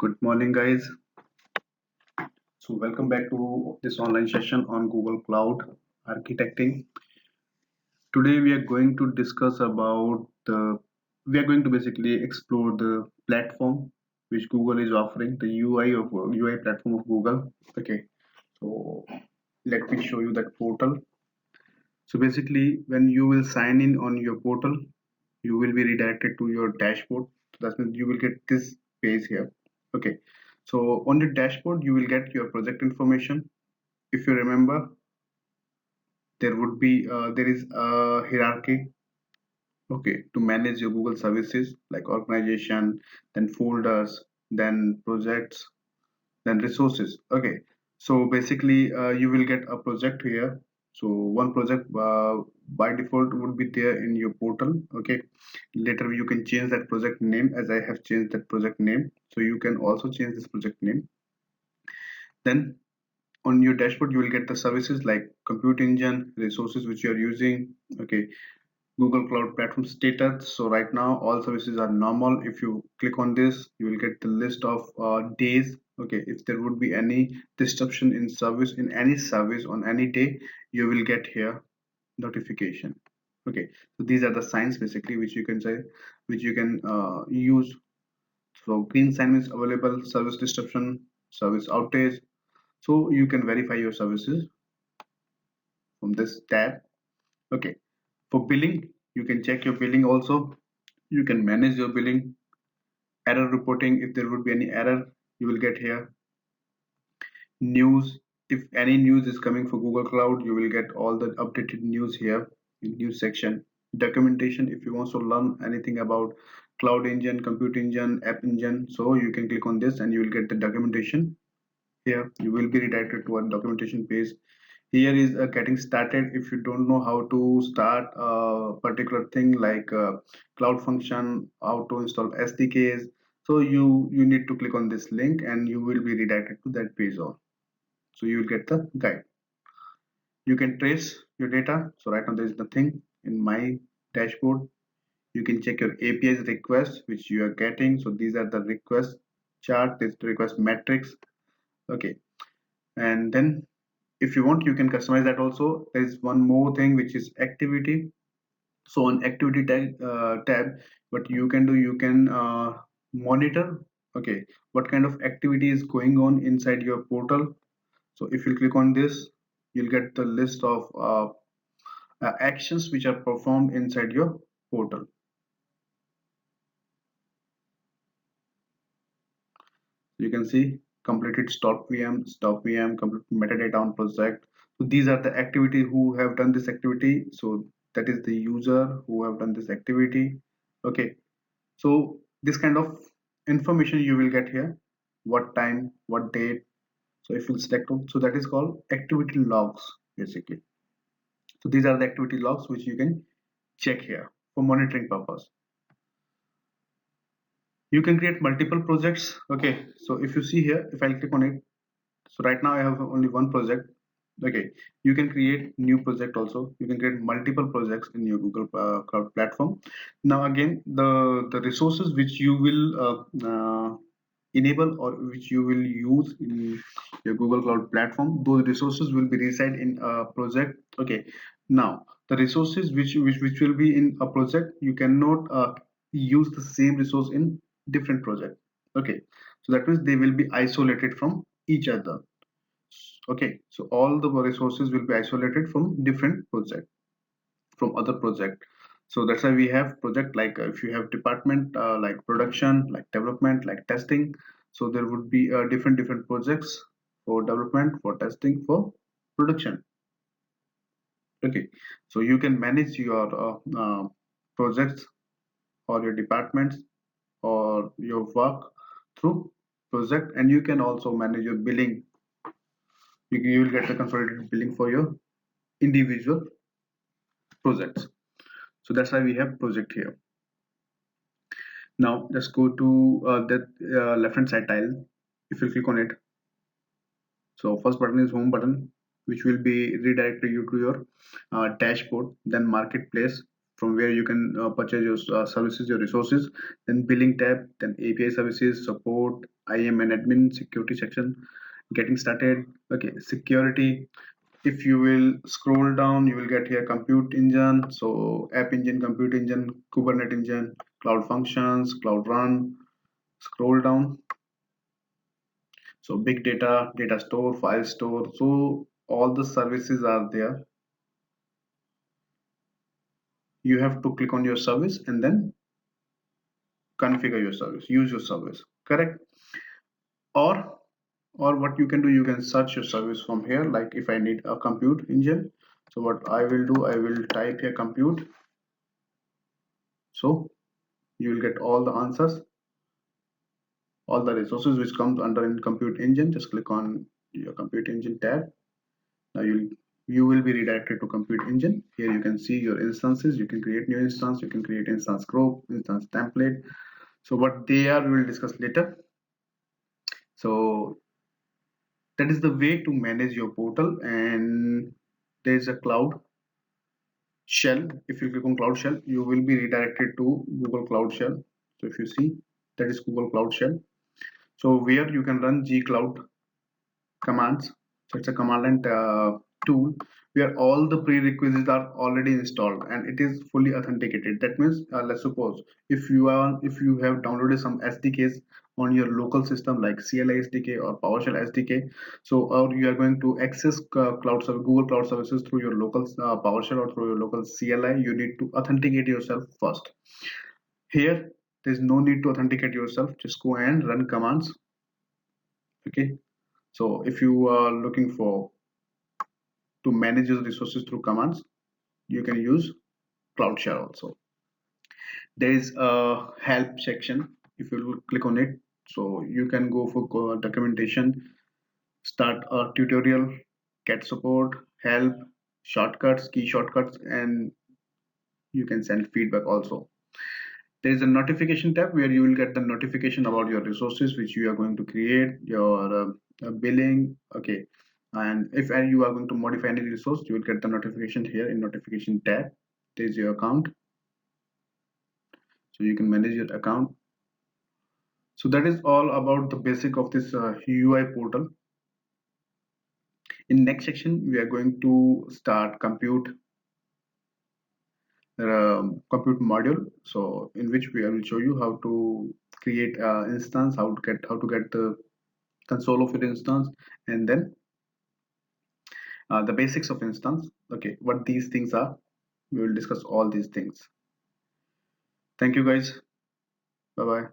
Good morning, guys. So, welcome back to this online session on Google Cloud Architecting. Today, we are going to discuss about we are going to basically explore the platform which Google is offering, the UI platform of Google. Okay, so let me show you that portal. So, basically, when you will sign in on your portal, you will be redirected to your dashboard. So that means you will get this page here. Okay, so on the dashboard you will get your project information. If you remember, there is a hierarchy, okay, to manage your Google services like organization, then folders, then projects, then resources. Okay, so basically you will get a project here. So one project by default would be there in your portal. Okay, later you can change that project name, as I have changed that project name, so you can also change this project name. Then on your dashboard you will get the services like compute engine, resources which you are using. Okay, Google Cloud Platform status. So right now all services are normal. If you click on this, you will get the list of days. Okay, if there would be any disruption in service, in any service on any day, you will get here notification. Okay, so these are the signs basically which you can say, which you can use. So green sign means available, service disruption, service outage. So you can verify your services from this tab. Okay, for billing, you can check your billing also. You can manage your billing. Error reporting, if there would be any error, you will get here. News, if any news is coming for Google Cloud, you will get all the updated news here in news section. Documentation, if you want to learn anything about cloud engine, compute engine, app engine, so you can click on this and you will get the documentation. Here you will be redirected to a documentation page. Here is getting started. If you don't know how to start a particular thing like cloud function, how to install SDKs, so you need to click on this link and you will be redirected to that page. All, so you will get the guide. You can trace your data. So right now there is nothing in my dashboard. You can check your API's requests which you are getting. So these are the request chart, this request metrics. Okay, and then if you want you can customize that also. There is one more thing which is activity. So on activity tab, what you can do, you can monitor, okay, what kind of activity is going on inside your portal. So if you click on this, you'll get the list of actions which are performed inside your portal. You can see completed stop VM, complete metadata on project. So these are the activity who have done this activity. So that is the user who have done this activity. Okay, so this kind of information you will get here, what time, what date. So if you select on, so that is called activity logs basically. So these are the activity logs which you can check here for monitoring purpose. You can create multiple projects. Okay, so if you see here, if I click on it, so right now I have only one project. Okay, you can create new project also. You can create multiple projects in your Google Cloud platform. Now again, the resources which you will enable or which you will use in your Google Cloud platform, those resources will be reside in a project. Okay, now the resources which will be in a project, you cannot use the same resource in different project. Okay, so that means they will be isolated from each other. Okay, so all the resources will be isolated from different project, from other project. So that's why we have project like if you have department like production, like development, like testing, so there would be different projects for development, for testing, for production. Okay, so you can manage your projects or your departments or your work through project, and you can also manage your billing. You will get the consolidated billing for your individual projects. So that's why we have project here. Now let's go to that left hand side tile. If you click on it, so first button is home button, which will be redirect you to your dashboard. Then marketplace, from where you can purchase your services, your resources. Then billing tab, then API services, support, IM and admin, security section, getting started. Okay, security. If you will scroll down, you will get here compute engine, so app engine, compute engine, Kubernetes engine, cloud functions, cloud run. Scroll down, so big data, data store, file store, so all the services are there. You have to click on your service and then configure your service, use your service, correct? Or or what you can do, you can search your service from here. Like if I need a compute engine, so what I will do, I will type here compute, so you will get all the answers, all the resources which comes under in compute engine. Just click on your compute engine tab. Now you will be redirected to compute engine. Here you can see your instances, you can create new instance, you can create instance group, instance template. So what they are, we will discuss later. So that is the way to manage your portal. And there is a cloud shell. If you click on cloud shell, you will be redirected to Google Cloud Shell. So if you see, that is Google Cloud Shell, so where you can run G Cloud commands. So it's a command line tool where all the prerequisites are already installed and it is fully authenticated. That means let's suppose if you have downloaded some SDKs on your local system like CLI SDK or PowerShell SDK, so or you are going to access Google Cloud Services through your local PowerShell or through your local CLI, you need to authenticate yourself first. Here there's no need to authenticate yourself, just go and run commands. Okay, so if you are looking for to manage your resources through commands, you can use Cloud Share also. There is a help section. If you click on it, so you can go for documentation, start a tutorial, get support, help, shortcuts, key shortcuts, and you can send feedback also. There is a notification tab where you will get the notification about your resources which you are going to create, your billing. Okay, and if you are going to modify any resource, you will get the notification here in notification tab. There is your account, so you can manage your account. So that is all about the basic of this UI portal. In next section, we are going to start compute module, so in which we will show you how to create instance, how to get the console of your instance, and then the basics of instance. Okay, what these things are, we will discuss all these things. Thank you guys. Bye bye.